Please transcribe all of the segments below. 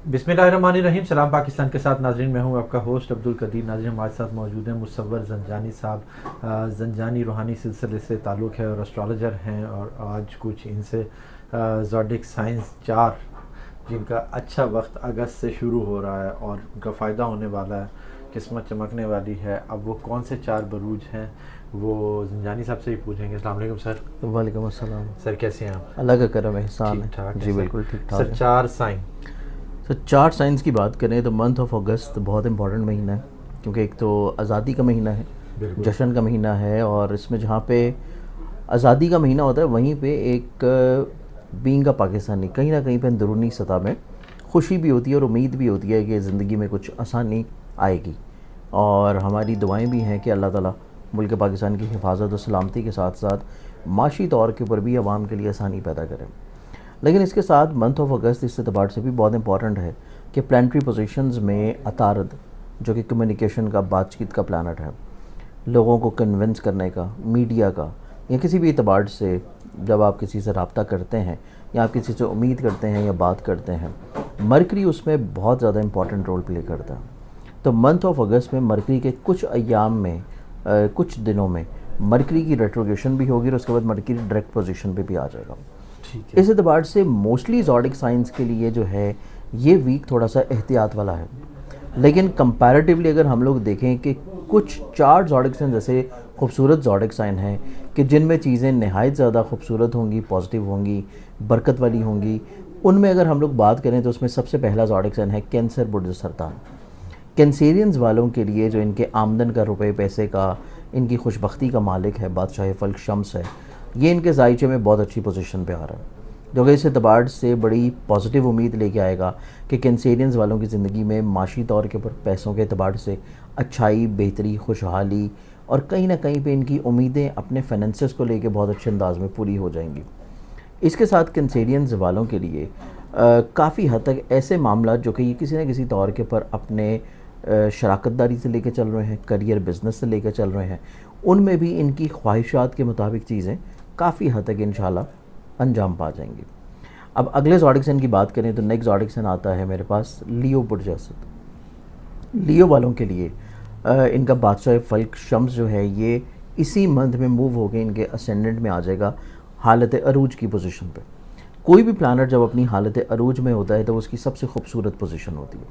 बिस्मिल्लाहिर्रहमानिर्रहीम। सलाम पाकिस्तान के साथ नाज़रीन, मैं हूं आपका होस्ट अब्दुल कदीर। नाज़रीन, हमारे साथ मौजूद हैं मुसव्वर ज़ंजानी साहब। ज़ंजानी रूहानी सिलसिले से ताल्लुक़ है और एस्ट्रोलॉजर हैं, और आज कुछ इनसे ज़ोडिक साइंस 4 जिनका अच्छा वक्त अगस्त से शुरू हो रहा है और उनका फ़ायदा होने वाला है, किस्मत चमकने वाली है। अब वो कौन से 4 बरूज हैं वो ज़ंजानी साहब से ही पूछेंगे। अस्सलाम वालेकुम सर। वालेकुम अस्सलाम सर कैसे हैं आप? अल्लाह का करम एहसान ठीक है ठाक जी, बिल्कुल ठीक ठाक सर। है। 4 साइन। सर 4 साइंस की बात करें तो मंथ ऑफ अगस्त बहुत इंपॉर्टेंट महीना है, क्योंकि एक तो आज़ादी का महीना है, जश्न का महीना है, और इसमें जहाँ पे आज़ादी का महीना होता है वहीं पे एक बीइंग का पाकिस्तानी कहीं ना कहीं पे अंदरूनी सतह में खुशी भी होती है और उम्मीद भी होती है कि ज़िंदगी में कुछ आसानी आएगी। और हमारी दुआएं भी हैं कि अल्लाह ताला मुल्क पाकिस्तान की हिफाजत और सलामती के साथ साथ माशी तौर के ऊपर भी आवाम के लिए आसानी पैदा करें। लेकिन इसके साथ मंथ ऑफ अगस्त इस एतबार से भी बहुत इंपॉर्टेंट है कि प्लानिटरी पोजीशंस में अतारद, जो कि कम्युनिकेशन का, बातचीत का प्लानट है, लोगों को कन्विंस करने का, मीडिया का, या किसी भी एतबार से जब आप किसी से रब्ता करते हैं या आप किसी से उम्मीद करते हैं या बात करते हैं, मरकरी उसमें बहुत ज़्यादा इंपॉर्टेंट रोल प्ले करता है। तो मंथ ऑफ अगस्त में मरकरी के कुछ अय्याम में कुछ दिनों में मरकरी की रेट्रोगेशन भी होगी और उसके बाद मरकरी डायरेक्ट पोजीशन पे भी आ जाएगा। इस एतबार से मोस्टली ज़ोडिक साइंस के लिए जो है ये वीक थोड़ा सा एहतियात वाला है। लेकिन कंपैरेटिवली अगर हम लोग देखें कि कुछ 4 ज़ोडिक साइन जैसे खूबसूरत ज़ोडिक साइन हैं कि जिनमें चीज़ें नहायत ज़्यादा खूबसूरत होंगी, पॉजिटिव होंगी, बरकत वाली होंगी, उनमें अगर हम लोग बात करें तो उसमें सबसे पहला ज़ोडिक साइन है कैंसर बुर्ज सरतान। कैंसेरियंस वालों के लिए जो इनके आमदन का, रुपए पैसे का, इनकी खुशबख्ती का मालिक है, बादशाह फल्क शम्स है, ये इनके जायचे में बहुत अच्छी पोजीशन पे आ रहा है, जो कि इस एतबार से बड़ी पॉजिटिव उम्मीद लेके आएगा कि कैंसेरियंस वालों की ज़िंदगी में माशी तौर के ऊपर पैसों के एतबार से अच्छाई, बेहतरी, खुशहाली, और कहीं ना कहीं पे इनकी उम्मीदें अपने फाइनेंसेस को लेके बहुत अच्छे अंदाज में पूरी हो जाएंगी। इसके साथ कैंसेरियंस वालों के लिए काफ़ी हद तक ऐसे मामला जो कि ये किसी न किसी तौर के ऊपर अपने शराकतदारी से लेकर चल रहे हैं, करियर बिज़नेस से लेकर चल रहे हैं, उनमें भी इनकी ख्वाहिशात के मुताबिक चीज़ें काफ़ी हद तक इंशाल्लाह अंजाम पा जाएंगी। अब अगले ज़ोडिक साइन की बात करें तो नेक्स्ट ज़ोडिक साइन आता है मेरे पास लियो बुर्ज असद। लियो वालों के लिए इनका बादशाह फल्क शम्स जो है ये इसी मंथ में मूव होकर इनके असेंडेंट में आ जाएगा, हालत अरूज की पोजीशन पे। कोई भी प्लानट जब अपनी हालत अरूज में होता है तो उसकी सबसे खूबसूरत पोजीशन होती है,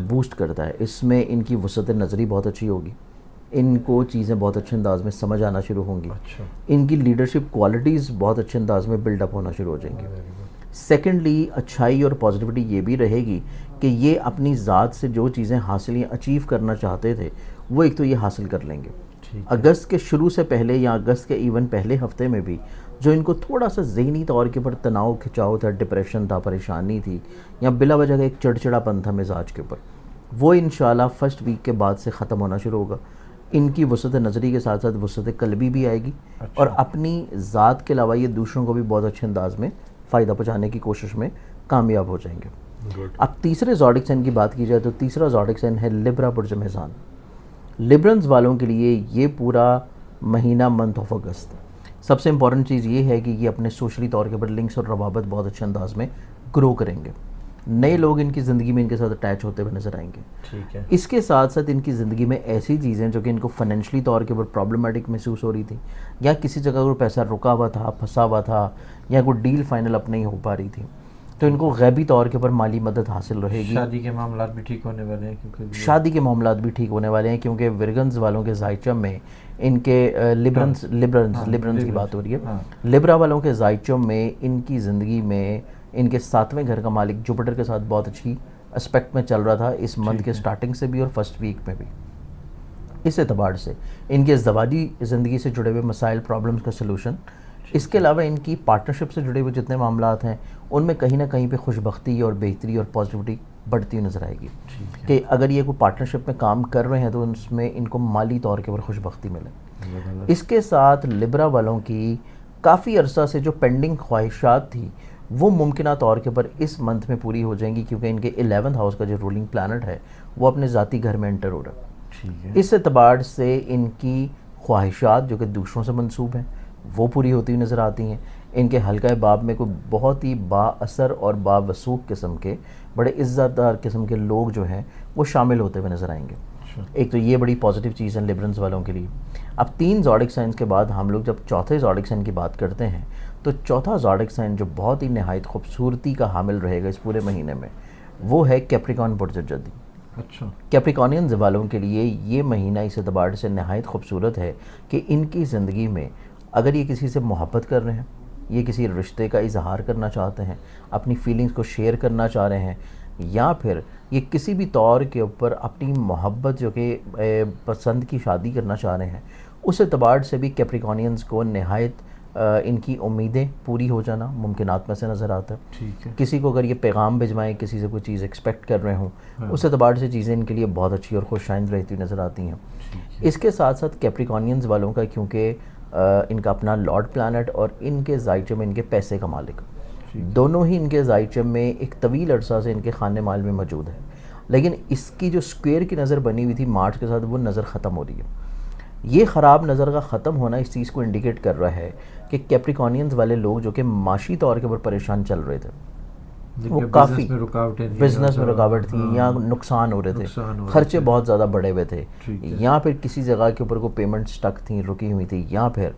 बूस्ट करता है। इसमें इनकी वसत नज़री बहुत अच्छी होगी, इनको चीज़ें बहुत अच्छे अंदाज में समझ आना शुरू होंगी, इनकी लीडरशिप क्वालिटीज़ बहुत अच्छे अंदाज में बिल्डअप होना शुरू हो जाएंगी। सेकेंडली, अच्छाई और पॉजिटिविटी ये भी रहेगी कि ये अपनी ज़ात से जो चीज़ें हासिल या अचीव करना चाहते थे वो एक तो ये हासिल कर लेंगे। अगस्त के शुरू से पहले या अगस्त के इवन पहले हफ्ते में भी जो इनको थोड़ा सा ज़हनी तौर के ऊपर तनाव खिंचाव था, डिप्रेशन था, परेशानी थी, या बिला वजह का एक चिड़चिड़ापन था मिजाज के ऊपर, वो इंशाल्लाह फर्स्ट वीक के बाद से ख़त्म होना शुरू होगा। इनकी वसत नज़री के साथ साथ वसत कल्बी भी आएगी, और अपनी ज़ात के अलावा ये दूसरों को भी बहुत अच्छे अंदाज में फ़ायदा पहुँचाने की कोशिश में कामयाब हो जाएंगे। अब तीसरे ज़ोडिक साइन की बात की जाए तो तीसरा ज़ोडिक साइन है लिब्रा बुर्ज मेज़ान। लिब्रन्स वालों के लिए ये पूरा महीना मंथ ऑफ अगस्त, सबसे इंपॉर्टेंट चीज़ ये है कि ये अपने सोशली तौर के ऊपर लिंक्स और रवाबत बहुत अच्छे अंदाज में ग्रो करेंगे। नए लोग इनकी ज़िंदगी में इनके साथ अटैच होते हुए नज़र आएंगे। ठीक है। इसके साथ साथ इनकी ज़िंदगी में ऐसी चीज़ें जो कि इनको फाइनेंशली तौर के ऊपर प्रॉब्लमेटिक महसूस हो रही थी, या किसी जगह कोई पैसा रुका हुआ था, फंसा हुआ था, या कोई डील फाइनल अब नहीं हो पा रही थी, तो इनको गैबी तौर के ऊपर माली मदद हासिल रहेगी। शादी के मामला भी ठीक होने वाले हैं, क्योंकि विरगन्स वालों के जायचम में इनके लिब्रन्स की बात हो रही है। लिब्रा वालों के जायचम में इनकी ज़िंदगी में इनके 7वें घर का मालिक जुपिटर के साथ बहुत अच्छी एस्पेक्ट में चल रहा था इस मंथ के स्टार्टिंग से भी और फर्स्ट वीक में भी। इस एतबार से इनके ज़वाजी ज़िंदगी से जुड़े हुए मसाइल, प्रॉब्लम्स का सलूशन, इसके अलावा इनकी पार्टनरशिप से जुड़े हुए जितने मामलात हैं उनमें कहीं ना कहीं पे खुशबख्ती और बेहतरी और पॉजिटिविटी बढ़ती हुई नज़र आएगी कि अगर ये कोई पार्टनरशिप में काम कर रहे हैं तो उसमें इनको माली तौर के ऊपर खुशबख्ती मिले। इसके साथ लिब्रा वालों की काफ़ी अरसा से जो पेंडिंग ख्वाहिशात थी वो मुमकिन तौर के ऊपर इस मंथ में पूरी हो जाएंगी, क्योंकि इनके 11th हाउस का जो रूलिंग प्लानट है वो अपने ज़ाती घर में एंटर हो रहा है। इस एतबार से इनकी ख्वाहिशात जो कि दूसरों से मंसूब हैं वो पूरी होती हुई नज़र आती हैं। ان کے حلقہ باب میں کوئی بہت ہی با اثر اور با وثوق قسم کے بڑے عزت دار قسم کے لوگ جو ہیں وہ شامل ہوتے ہوئے نظر آئیں گے. ایک تو یہ بڑی پازیٹیو چیز ہے لیبرنس والوں کے لیے. اب 3 زوڈک سائنس کے بعد ہم لوگ جب چوتھے زوڈک سائن کی بات کرتے ہیں تو چوتھا زوڈک سائن جو بہت ہی نہایت خوبصورتی کا حامل رہے گا اس پورے مہینے میں وہ ہے کیپریکان برج جدی. اچھا. کیپریکانینز والوں کے لیے یہ مہینہ اس اعتبار سے نہایت خوبصورت ہے کہ ان کی زندگی میں اگر یہ کسی سے محبت کر رہے ہیں, یہ کسی رشتے کا اظہار کرنا چاہتے ہیں, اپنی فیلنگز کو شیئر کرنا چاہ رہے ہیں, یا پھر یہ کسی بھی طور کے اوپر اپنی محبت جو کہ پسند کی شادی کرنا چاہ رہے ہیں, اس اعتبار سے بھی کیپریکانینز کو نہایت ان کی امیدیں پوری ہو جانا ممکنات میں سے نظر آتا ہے. ٹھیک ہے. کسی کو اگر یہ پیغام بھجوائیں, کسی سے کوئی چیز ایکسپیکٹ کر رہے ہوں, اس اعتبار سے چیزیں ان کے لیے بہت اچھی اور خوش آئند رہتی ہوئی نظر آتی ہیں. اس کے ساتھ ساتھ کیپریکانینز والوں کا کیونکہ ان کا اپنا لارڈ پلانٹ اور ان کے زائچے میں ان کے پیسے کا مالک دونوں ہی ان کے زائچے میں ایک طویل عرصہ سے ان کے خانے مال میں موجود ہے, لیکن اس کی جو سکوئر کی نظر بنی ہوئی تھی مارچ کے ساتھ وہ نظر ختم ہو رہی ہے. یہ خراب نظر کا ختم ہونا اس چیز کو انڈیکیٹ کر رہا ہے کہ کیپریکانینز والے لوگ جو کہ معاشی طور کے اوپر پریشان چل رہے تھے, وہ کافی بزنس میں رکاوٹ تھی یا نقصان ہو رہے تھے, خرچے بہت زیادہ بڑھے ہوئے تھے, یا پھر کسی جگہ کے اوپر کوئی پیمنٹ سٹک تھیں, رکی ہوئی تھی, یا پھر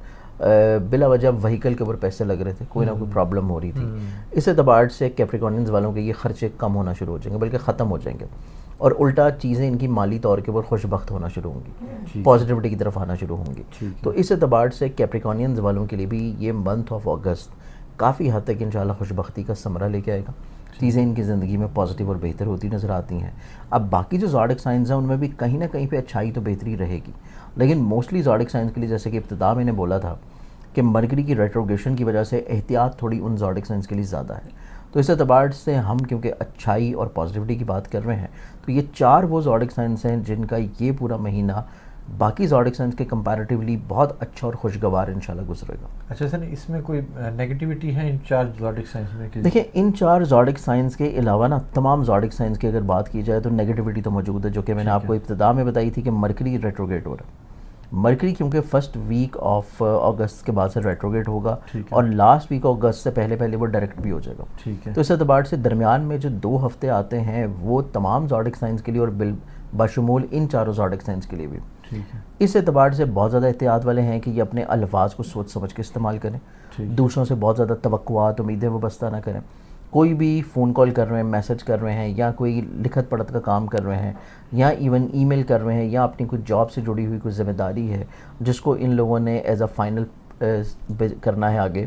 بلا وجہ وہیکل کے اوپر پیسے لگ رہے تھے, کوئی نہ کوئی پرابلم ہو رہی تھی. اس اعتبار سے کیپریکانینز والوں کے یہ خرچے کم ہونا شروع ہو جائیں گے, بلکہ ختم ہو جائیں گے, اور الٹا چیزیں ان کی مالی طور کے اوپر خوش بخت ہونا شروع ہوں گی, پازیٹیوٹی کی طرف آنا شروع ہوں گی. تو اس اعتبار سے کیپریکانینز والوں کے لیے بھی یہ منتھ آف اگست کافی حد تک انشاءاللہ خوش بختی کا ثمرہ لے کے آئے گا. چیزیں ان کی زندگی میں پازیٹیو اور بہتر ہوتی نظر آتی ہیں. اب باقی جو زوڈک سائنز ہیں ان میں بھی کہیں نہ کہیں پہ اچھائی تو بہتری رہے گی, لیکن موسٹلی زوڈک سائنز کے لیے جیسے کہ ابتدا میں نے بولا تھا کہ مرکری کی ریٹروگریشن کی وجہ سے احتیاط تھوڑی ان زوڈک سائنز کے لیے زیادہ ہے. تو اس اعتبار سے ہم کیونکہ اچھائی اور پازیٹیوٹی کی بات کر رہے ہیں تو یہ 4 وہ زوڈک سائنز ہیں جن کا یہ پورا مہینہ باقی زوڈک سائنز کے کمپیریٹیولی بہت اچھا اور خوشگوار انشاءاللہ گزرے گا. اچھا سر, اس میں کوئی نیگیٹیوٹی ہے ان 4 زوڈک سائنز میں؟ دیکھیں ان 4 زوڈک سائنز کے علاوہ نا تمام زوڈک سائنز کی اگر بات کی جائے تو نیگیٹیوٹی تو موجود ہے, جو کہ میں نے آپ کو ابتدا میں بتائی تھی کہ مرکری ریٹروگریٹ ہو رہا ہے. مرکری کیونکہ فرسٹ ویک آف اگست کے بعد سے ریٹروگریٹ ہوگا اور لاسٹ ویک آف اگست سے پہلے وہ ڈائریکٹ بھی ہو جائے گا. تو اس اعتبار سے درمیان میں جو 2 ہفتے آتے ہیں وہ تمام زوڈک سائنز کے لیے اور بشمول ان 4 زوڈک سائنز کے لیے بھی اس اعتبار سے بہت زیادہ احتیاط والے ہیں کہ یہ اپنے الفاظ کو سوچ سمجھ کے استعمال کریں, دوسروں سے بہت زیادہ توقعات امیدیں وابستہ نہ کریں. کوئی بھی فون کال کر رہے ہیں, میسج کر رہے ہیں, یا کوئی لکھت پڑھت کا کام کر رہے ہیں, یا ایون ای میل کر رہے ہیں, یا اپنی کوئی جاب سے جڑی ہوئی کوئی ذمہ داری ہے جس کو ان لوگوں نے ایز اے فائنل کرنا ہے آگے,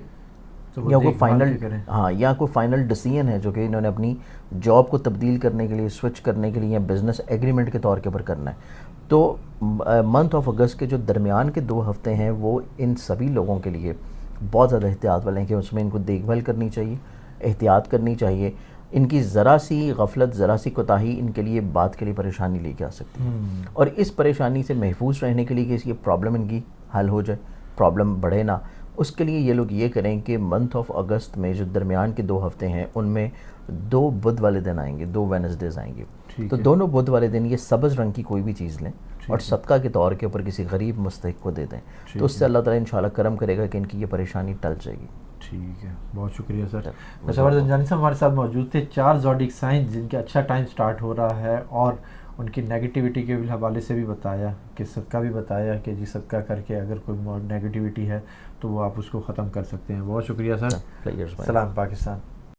یا کوئی فائنل ڈیسیژن ہے جو کہ انہوں نے اپنی جاب کو تبدیل کرنے کے لیے, سوئچ کرنے کے لیے, یا بزنس ایگریمنٹ کے طور کے اوپر کرنا ہے. تو منتھ آف اگست کے جو درمیان کے 2 ہفتے ہیں وہ ان سبھی لوگوں کے لیے بہت زیادہ احتیاط والے ہیں کہ اس میں ان کو دیکھ بھال کرنی چاہیے, احتیاط کرنی چاہیے. ان کی ذرا سی غفلت, ذرا سی کوتاہی ان کے لیے بات کے لیے پریشانی لے کے آ سکتی ہے, اور اس پریشانی سے محفوظ رہنے کے لیے کہ یہ پرابلم ان کی حل ہو جائے, پرابلم بڑھے نہ, اس کے لیے یہ لوگ یہ کریں کہ منتھ آف اگست میں جو درمیان کے 2 ہفتے ہیں ان میں 2 بدھ والے دن آئیں گے, 2 وینسڈیز آئیں گے. تو دونوں بدھ والے دن یہ سبز رنگ کی کوئی بھی چیز لیں اور صدقہ کے طور کے اوپر کسی غریب مستحق کو دے دیں, تو اس سے اللہ تعالیٰ انشاءاللہ کرم کرے گا کہ ان کی یہ پریشانی ٹل جائے گی. ٹھیک ہے, بہت شکریہ سر. مشاور زنجانی صاحب ہمارے ساتھ موجود تھے. 4 زوڈک سائنز جن کا اچھا ٹائم سٹارٹ ہو رہا ہے, اور ان کی نیگیٹیوٹی کے حوالے سے بھی بتایا کہ صدقہ بھی بتایا کہ جی صدقہ کر کے اگر کوئی نیگیٹیوٹی ہے تو وہ آپ اس کو ختم کر سکتے ہیں. بہت شکریہ سر. سلام پاکستان.